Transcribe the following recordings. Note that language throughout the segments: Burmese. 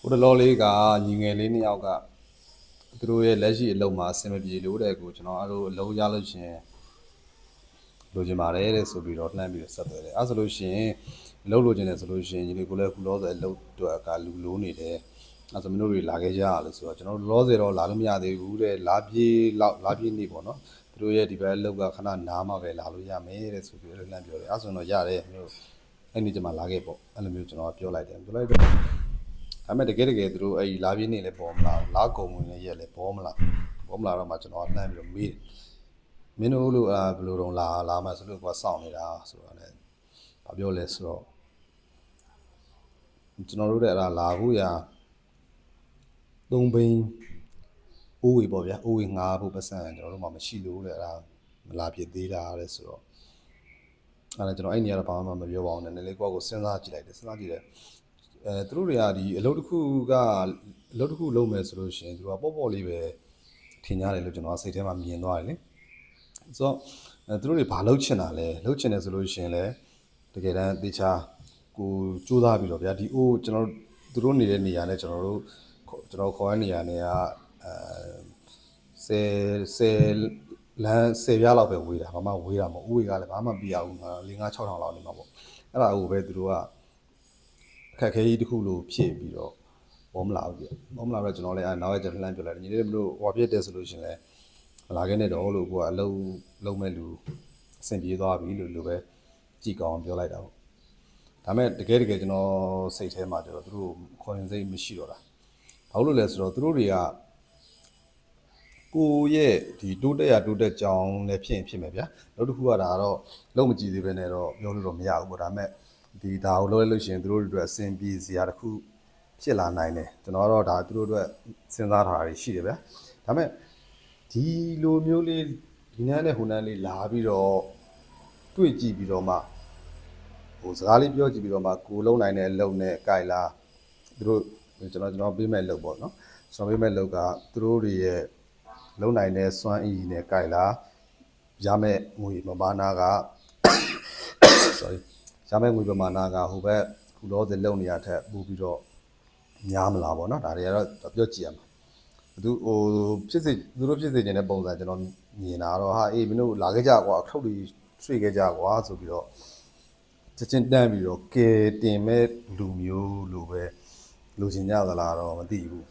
ဟိုတလောလေးကညီငယ်လေးနှစ်ယောက်ကသူတို့ရဲ့လက်ရှိအလုပ်မှာအဆင်မပြေလို့တဲ့ကိုကျွန်တော်အဲ့လိုအလုပ်ရလို့ရှင်လိုချင်ပါတယ်တဲ့ဆိုပြီးတော့လှမ်းပြီးဆက်သွယ်တယ်အဲ့ဆိုလို့ရှင်အလုပ်လိုချင်တယ်ဆိုလို့ရှင်ညီလေးကိုလည်းခုလောဆယ်အလုပ်အတွက်ကလူလိုနေတယ်အဲ့ဆိုမင်းတို့တွေလာခဲ့ကြရလို့ဆိုတော့ကျွန်တော်လောဆယ်တော့လာလို့မရသေးဘူးတဲ့လာပြေးနေပေါ့နော်သူတို့ရဲ့ဒီဘက်အလုပ်ကခဏနားမှာပဲလာလို့ရမယ်တဲ့ဆိုပြီးတော့လှမ်းပြောတယ်အဲ့ဆိုတော့ရတယ်မျိုးအဲ့ဒီကျမှလာခဲ့ပေါ့အဲ့လိုမျိုးကျွန်တော်ပြောလိုက်တယ်ပြောလိုက်တော့ဒါပေမဲ့တကယ်သူတို့အဲ့ဒီလာပြင်းနေလဲပေါ်မလားလာကုံဝင်နေရက်လဲပေါ်မလားတော့မှကျွန်တော်လှမ်းပြီးတော့မေးမင်းတို့လို့ဘယ်လိုတော့လာမှဆိုလို့ကွာစောင့်နေတာဆိုတော့လည်းဘာပြောလဲဆိုတော့ကျွန်တော်တို့တဲ့အဲ့ဒါလာဖို့ရ3ဘိန်းအိုးဝေပေါ့ဗျာအိုးဝေငါဖို့ပတ်စံကျွန်တော်တို့မှမရှိလို့တဲ့အဲ့ဒါမလာပြသေးတာတဲ့ဆိုတော့အဲ့ဒါကျွန်တော်အဲ့နေရာတော့ဘာမှမပြောပါဘူးနဲ့လည်းကိုယ့်ကိုစဉ်းစားကြည့်လိုက်တယ်စဉ်းစားကြည့်တယ်သူတို့တွေကဒီအလုပ်တစ်ခုလုပ်မယ်ဆိုလို့ရှိရင်သူကပေါ့လေးပဲထင်ကြတယ်လို့ကျွန်တော်စိတ်ထဲမှာမြင်သွားတယ်လေဆိုတော့သူတို့တွေဘာလုပ်ချင်တာလဲလုပ်ချင်တယ်ဆိုလို့ရှိရင်လည်းတကယ်တမ်းတေချာကိုစူးစမ်းပြီးတော့ဗျာဒီအိုးကျွန်တော်သူတို့နေတဲ့နေရာနဲ့ကျွန်တော်ခေါ်ရတဲ့နေရာနဲ့က10လမ်း10ပြားလောက်ပဲဝေးတာဘာမှဝေးတာမဟုတ်ဦးဝေးကလည်းဘာမှမပြရဘူး5-6ထောင်လောက်နေမှာပေါ့အဲ့ဒါကိုပဲသူတို့ကအခက်ခဲကြီးတစ်ခုလို့ဖြစ်ပြီးတော့ဘောမလာဘူးပြဘောမလာတော့ကျွန်တော်လည်းနောက်ရက်ကျလှမ်းပြလိုက်တယ်ညီလေးတို့ဟောပြတဲ့ဆိုလို့ရှင်လဲမလာခဲ့နဲ့တော့လို့ကိုကအလုံးမဲ့လူအဆင်ပြေသွားပြီလို့ပဲကြည်ကောင်းပြောလိုက်တာပေါ့ဒါမဲ့တကယ်ကျွန်တော်စိတ်ထဲမှာကျတော့သူတို့ခေါ်ရင်စိတ်မရှိတော့တာဘာလို့လဲဆိုတော့သူတို့တွေကကိုရဲ့ဒီတိုးတက်ကြောင်းလည်းဖြစ်မယ်ဗျာနောက်တစ်ခုကဒါတော့လုံးမကြည့်သေးပဲနဲ့တော့ပြောလို့တော့မရဘူးပေါ့ဒါမဲ့ဒီဒါကိုလုပ်လို့ရှိရင်သူတို့တွေအတွက်အဆင်ပြေစရာတစ်ခုဖြစ်လာနိုင်တယ်ကျွန်တော်ကတော့ဒါသူတို့အတွက်စဉ်းစားထားတာရှိတယ်ဗျာဒါမဲ့ဒီလိုမျိုးလေးဒီနန်းနဲ့ဟိုနန်းလေးလာပြီးတော့တွေ့ကြည့်ပြီးတော့မှဟိုစကားလေးပြောကြည့်ပြီးတော့မှကိုလုံးနိုင်တဲ့အလုပ်နဲ့ကြိုက်လားသူတို့ကျွန်တော်ပေးမဲ့လုပ်ပေါ့နော်ကျွန်တော်ပေးမဲ့လုပ်ကသူတို့တွေရဲ့လုံနိုင်တဲ့စွမ်းအင်နဲ့ကြိုက်လားရမဲ့ငွေပမာဏက sorry ရမဲ့ငွေပမာဏကဟိုဘက်ခုလောစလုံနေရထက်ပို့ပြီးတော့များမလားပေါ့နော်ဒါတွေကတော့ပြောကြည့်ရမှာသူဟိုသူတို့ဖြစ်စေခြင်းတဲ့ပုံစံကျွန်တော်မြင်တာတော့ဟာအေးမင်းတို့လာခဲ့ကြကွာအထုပ်တွေရွှေ့ခဲ့ကြကွာဆိုပြီးတော့ချက်ချင်းတန်းပြီးတော့ကဲတင်မဲ့လူမျိုးလိုပဲလိုချင်ကြသလားတော့မသိဘူး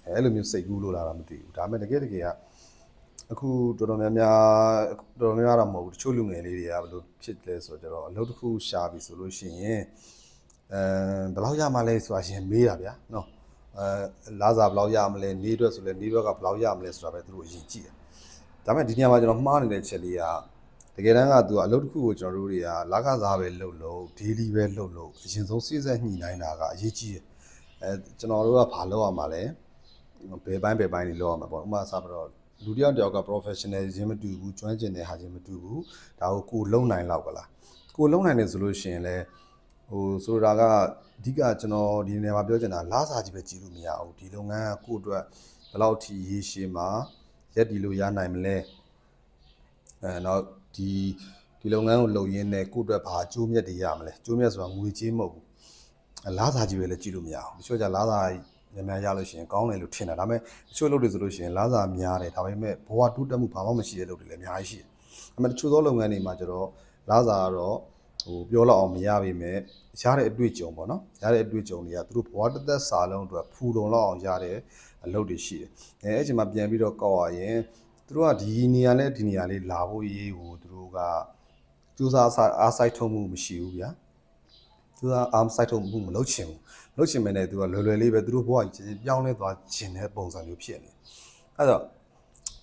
အဲ့လိုမျိုးစိတ်ကူးလို့လာတာမသိဘူးဒါပေမဲ့တကယ်ကအခုတော်တော်များများတော့မဟုတ်ဘူးတချို့လူငယ်လေးတွေကဘယ်လိုဖြစ်လဲဆိုတော့အလုပ်တစ်ခုရှာပြီဆိုလို့ရှိရင်ဘယ်လောက်ရမှလဲဆိုတာရှင်မေးတာဗျာနော်လာစားဘယ်လောက်ရမလဲနေအတွက်ဆိုလဲနေဘက်ကဘယ်လောက်ရမလဲဆိုတာပဲသူတို့အရင်ကြည့်တယ်ဒါပေမဲ့ဒီနေရာမှာကျွန်တော်မှားနေတဲ့ချက်လေးကတကယ်တမ်းကသူကအလုပ်တစ်ခုကိုကျွန်တော်တို့တွေကလကစားပဲလုပ် daily ပဲလုပ်အရင်ဆုံးစိစက်ညှိနှိုင်းတာကအရေးကြီးတယ်ကျွန်တော်တို့ကဘာလုပ်ရမှာလဲဘယ်ပိုင်းတွေလုပ်ရမှာပေါ့ဥပမာဆိုတော့လူတယောက်က professional ချင်းမတူဘူးကျွမ်းကျင်တဲ့ဟာချင်းမတူဘူးဒါကိုလုံနိုင်လောက်ကလားကိုလုံနိုင်တယ်ဆိုလို့ရှိရင်လဲဟိုဆိုတာကအဓိကကျွန်တော်ဒီနေရာမှာပြောချင်တာလားစာကြီးပဲကြည့်လို့မရဘူးဒီလုပ်ငန်းကကိုယ့်အတွက်ဘယ်လောက်ထိရေရှည်မှာရက်ဒီလိုရနိုင်မလဲနောက်ဒီလုပ်ငန်းကိုလုပ်ရင်းနဲ့ကိုယ့်အတွက်ဘာအကျိုးမြတ်တွေရမလဲအကျိုးမြတ်ဆိုတာငွေကြေးမဟုတ်ဘူးလားစာကြီးပဲလည်းကြည့်လို့မရဘူးတချို့ကြလားစာများရလို့ရှိရင်ကောင်းတယ်လို့ထင်တာဒါပေမဲ့တချို့လုပ်တွေဆိုလို့ရှိရင်လားစာများတယ်ဒါပေမဲ့ဘဝတိုးတက်မှုဘာမှမရှိတဲ့လုပ်တွေလည်းအများကြီးရှိတယ်ဒါပေမဲ့တချို့သောလုပ်ငန်းတွေမှာကျတော့လားစာကတော့ဟိုပြောလောက်အောင်မရပါပဲရတဲ့အတွေ့အကြုံပေါ့နော်ရတဲ့အတွေ့အကြုံတွေကသူတို့ဘဝတစ်သက်စာလုံးအတွက်ဖူလုံလောက်အောင်ရတဲ့အလုပ်တွေရှိတယ်အဲ့ချိန်မှာပြန်ပြီးတော့ကောက်ရရင်သူတို့ကဒီနေရာနဲ့ဒီနေရာလေးလာဖို့ရေးကိုသူတို့ကစူးစမ်းအားစိုက်ထုတ်မှုမရှိဘူးဗျာသူကအားစိုက်ထုတ်မှုမလုပ်ချင်ဘူးလုပ်ချင်မယ်နဲ့သူကလွယ်လေးပဲသူတို့ဘဝကြီးပြောင်းလဲသွားခြင်းတဲ့ပုံစံမျိုးဖြစ်နေအဲ့တော့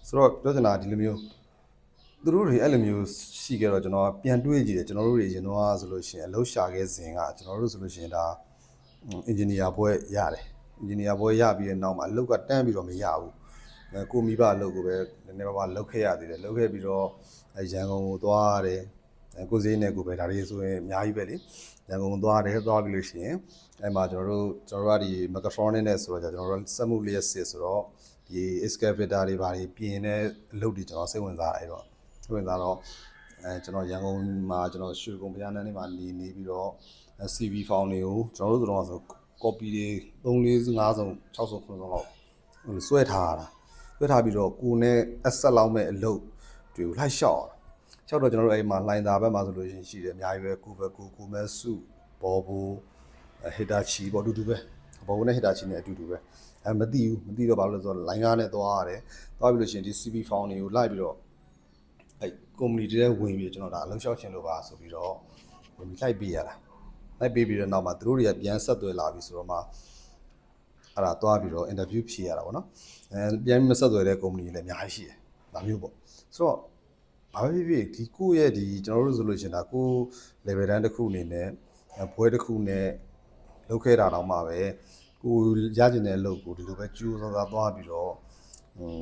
ဆိုတော့ပြောချင်တာဒီလိုမျိုးသူတို့တွေအဲ့လိုမျိုးရှိခဲ့တော့ကျွန်တော်ပြန်တွေးကြည့်တယ်ကျွန်တော်တို့တွေရင်တော့ဆိုလို့ရှိရင်အလုပ်ရှာခဲ့စဉ်ကကျွန်တော်တို့ဆိုလို့ရှိရင်ဒါအင်ဂျင်နီယာဘွဲ့ရတယ်အင်ဂျင်နီယာဘွဲ့ရပြီးတဲ့နောက်မှာအလုပ်ကတန်းပြီးတော့မရဘူးကိုမိဘအလုပ်ကိုပဲနည်းနည်းပါးပါးလုပ်ခဲ့ရသေးတယ်လုပ်ခဲ့ပြီးတော့ရန်ကုန်ကိုသွားရတယ်ကိုစည်းနဲ့ကိုပဲဒါတွေဆိုရင်အများကြီးပဲလေရန်ကုန်သွားပြီးလို့ရှိရင်အဲ့မှာကျွန်တော်တို့ကဒီ mechatronic နဲ့ဆိုတော့ကျွန်တော်တို့စက်မှုလျက်စစ်ဆိုတော့ဒီ excavator တွေဘာတွေပြင်တဲ့အလုပ်တွေကျွန်တော်စိတ်ဝင်စားတယ်တော့ကျွန်တော်ရန်ကုန်မှာကျွန်တော်ရွှေကုန်းဘုရားနန်းလေးမှာနေပြီးတော့ CV ဖောင်တွေကိုကျွန်တော်တို့ဆို copy တွေ3 4 5ဆုံး6ဆုံး9ဆုံးလောက်စွဲထားတာစွဲထားပြီးတော့ကိုနဲ့ asset လောက်မဲ့အလုပ်တွေကိုလိုက်လျှောက်တော့ကျွန်တော်တို့အဲ့မှာလိုင်းသာဘက်မှာဆိုလို့ရှိတယ်အများကြီးပဲကိုမဲစုဘောဘူဟီတာချီပေါ့အတူတူပဲဘောဘူနဲ့ဟီတာချီနဲ့အတူတူပဲမသိတော့ဘာလို့လဲဆိုတော့လိုင်းကားနဲ့သွားရတယ်သွားပြီးလို့ရှိရင်ဒီ CV form တွေကိုလိုက်ပြီးတော့အဲ့ community တွေဝင်ပြီးကျွန်တော်ဒါအလုပ်လျှောက်ချင်လို့ပါဆိုပြီးတော့ဝင်ပြီးလိုက်ပေးရတာလိုက်ပေးပြီးတော့နောက်မှာသူတို့တွေကပြန်ဆက်သွယ်လာပြီဆိုတော့မှအဲ့ဒါသွားပြီးတော့ interview ဖြေရတာပေါ့နော်ပြန်မဆက်သွယ်တဲ့ company တွေလည်းအများကြီးရှိတယ်ဒါမျိုးပေါ့ဆိုတော့ဘာပဲဖြစ်ဒီကိုယ့်ရဲ့ဒီကျွန်တော်တို့ဆိုလို့ရှိရင်ဒါကို level တန်းတစ်ခုအနေနဲ့ဘွဲတစ်ခုနဲ့လုပ်ခဲ့တာတော့မှပဲကိုရကျင်တဲ့အလုပ်ကိုဒီလိုပဲကြိုးစားသွားပြီးတော့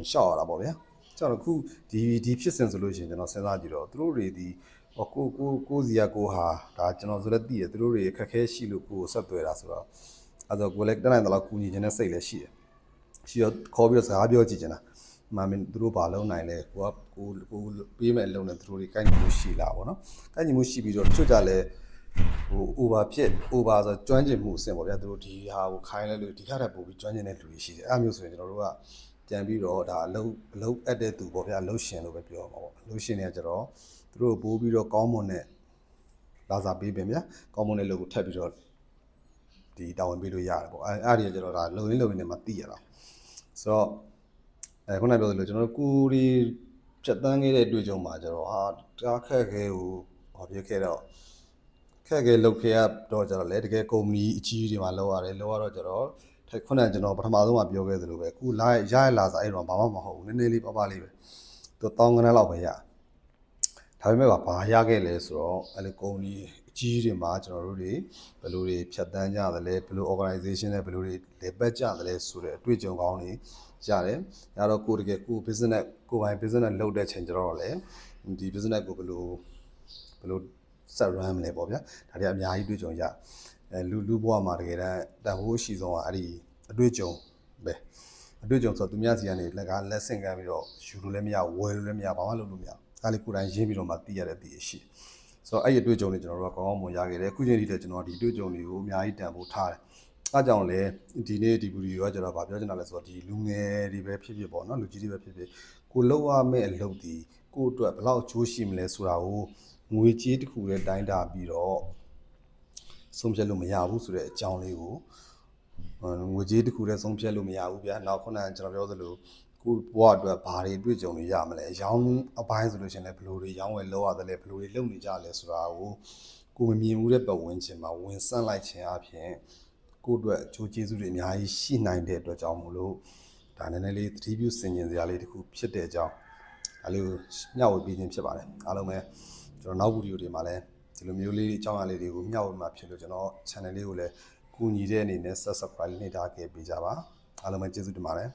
ရှောက်ရတာပေါ့ဗျာကျွန်တော်ခုဒီဖြစ်စဉ်ဆိုလို့ရှိရင်ကျွန်တော်စဉ်းစားကြည့်တော့သူတို့တွေဒီကိုစီကကိုဟာဒါကျွန်တော်ဆိုလည်းသိတယ်သူတို့တွေအခက်ခဲရှိလို့ကိုဆက်သွယ်တာဆိုတော့အဲ့တော့ကိုလည်းတက်နိုင်တော့ကူညီခြင်းနဲ့စိတ်လည်းရှိတယ်ရှိတော့ခေါ်ပြီးတော့စကားပြောကြည့်ချင်တာမှမင်းသူတို့ဘာလုပ်နိုင်လဲကိုပေးမဲ့အလုပ်နဲ့သူတို့တွေကိုက်ညီမှုရှိလားပေါ့နော်ကိုက်ညီမှုရှိပြီးတော့တချို့ကြလဲover ဆိုကျွမ်းကျင်မှုအဆင့်ပေါ့ဗျာသူတို့ဒီဟာကိုခိုင်းလဲလို့ဒီခါတက်ပို့ပြီးကျွမ်းကျင်တဲ့လူတွေရှိတယ်အဲ့မျိုးဆိုရင်ကျွန်တော်တို့ကပြန်ပြီးတော့ဒါအလုပ်အပ်တဲ့သူပေါ့ဗျာအလုပ်ရှင်လို့ပဲပြောမှာပေါ့အလုပ်ရှင်တွေကကျတော့သူတို့ပို့ပြီးတော့ကောင်းမွန်တဲ့လာစာပေးပြင်ဗျာကောင်းမွန်တဲ့လုပ်ကိုထပ်ပြီးတော့ဒီတာဝန်ပေးလို့ရတယ်ပေါ့အဲ့ဒီကကျတော့ဒါလုံရင်းနဲ့မှသိရတာဆိုတော့ခုနပြောသလိုကျွန်တော်တို့ကိုရီဖြတ်တန်းခဲ့တဲ့တွေ့ကြုံမှာကျတော့ဟာတားခက်ခဲကိုဘာဖြစ်ခဲ့တော့ခက်ခဲလုပ်ခဲ့ရတော့ကျတော့လေတကယ်ကုမ္ပဏီအကြီးတွေမှာလောက်ရတယ်လောက်ရတော့ကျတော့ခုနကကျွန်တော်ပထမဆုံးကပြောခဲ့သလိုပဲခုရလာစားအဲ့တော့ဘာမှမဟုတ်ဘူးနည်းနည်းလေးပါလေးပဲသူတောင်းကနန်းလောက်ပဲရဒါပေမဲ့ဘာရခဲ့လဲဆိုတော့အဲ့လိုကုမ္ပဏီအကြီးတွေမှာကျွန်တော်တို့တွေဘယ်လိုတွေဖြတ်တန်းကြသလဲဘယ်လို organization နဲ့ဘယ်လိုတွေလေပတ်ကြသလဲဆိုတဲ့အတွေ့အကြုံကောင်းတွေရတယ်။ဒါတော့ကိုတကယ်ကို business ကိုပိုင် business လုပ်တဲ့ချိန်ကျတော့လေဒီ business ကိုဘယ်လို set run မလဲပေါ့ဗျာ။ဒါတွေအများကြီးတွေ့ကြုံရလူဘဝမှာတကယ်တမ်းတန်ဖိုးရှိဆုံးကအဲ့ဒီအတွေ့အကြုံပဲအတွေ့အကြုံဆိုတော့သူများစီကနေလက်ဆင့်ကမ်းပြီးတော့ယူလို့လည်းမရဝယ်လို့လည်းမရဘာမှလုပ်လို့မရအဲ့လေကိုယ်တိုင်ရင်းပြီးတော့မှသိရတဲ့အသိရှိဆိုတော့အဲ့ဒီအတွေ့အကြုံတွေကျွန်တော်တို့ကကောင်းကောင်းမွန်ရခဲ့တယ်အခုချိန်ထိလည်းကျွန်တော်ဒီအတွေ့အကြုံတွေကိုအများကြီးတန်ဖိုးထားတယ်အားကြောင့်လည်းဒီနေ့ဒီဗီဒီယိုကကျွန်တော်ဗာပြောချင်တာလဲဆိုတော့ဒီလူငယ်တွေပဲဖြစ်ဖြစ်ပေါ့နော်လူကြီးတွေပဲဖြစ်ဖြစ်ကိုလောက်ရမယ့်အလုပ်ဒီကိုအတွက်ဘယ်လောက်အကျိုးရှိမလဲဆိုတာကိုငွေကြေးတစ်ခုနဲ့တိုင်းတာပြီးတော့ဆုံးဖြတ်လို့မရဘူးဆိုတဲ့အကြောင်းလေးကိုငွေကြေးတစ်ခုနဲ့ဆုံးဖြတ်လို့မရဘူးဗျာနောက်ခုနကကျွန်တော်ပြောသလိုကိုဘဝအတွက်ဘာတွေတွေ့ကြုံနေရမလဲရောင်းအပိုင်းဆိုလို့ရှိရင်လည်းဘယ်လိုတွေရောင်းဝယ်လုပ်ရတယ်လဲဘယ်လိုတွေလုပ်နေကြလဲဆိုတာကိုမမြင်ဘူးတဲ့ပတ်ဝန်းကျင်မှာဝင်ဆန့်လိုက်ခြင်းအပြင်ကိုယ့်အတွက်အကျိုးကျေးဇူးတွေအများကြီးရှိနိုင်တဲ့အတွက်ကြောင့်မို့လို့ဒါနည်းနည်းလေးသတိပြုဆင်ခြင်စရာလေးတစ်ခုဖြစ်တဲ့အကြောင်းအဲလိုမျှဝေပေးခြင်းဖြစ်ပါတယ်အားလုံးပဲကျွန်တော်နောက်ဗီဒီယိုတွေမှာလည်းဒီလိုမျိုးလေးအကြောင်းအရာလေးတွေကိုမျှဝေမှာဖြစ်လို့ကျွန်တော် channel လေးကိုလည်းကူညီတဲ့အနေနဲ့ subscribe လေးနှိပ်ထားခဲ့ပေးကြပါအားလုံးပဲကျေးဇူးတင်ပါတယ်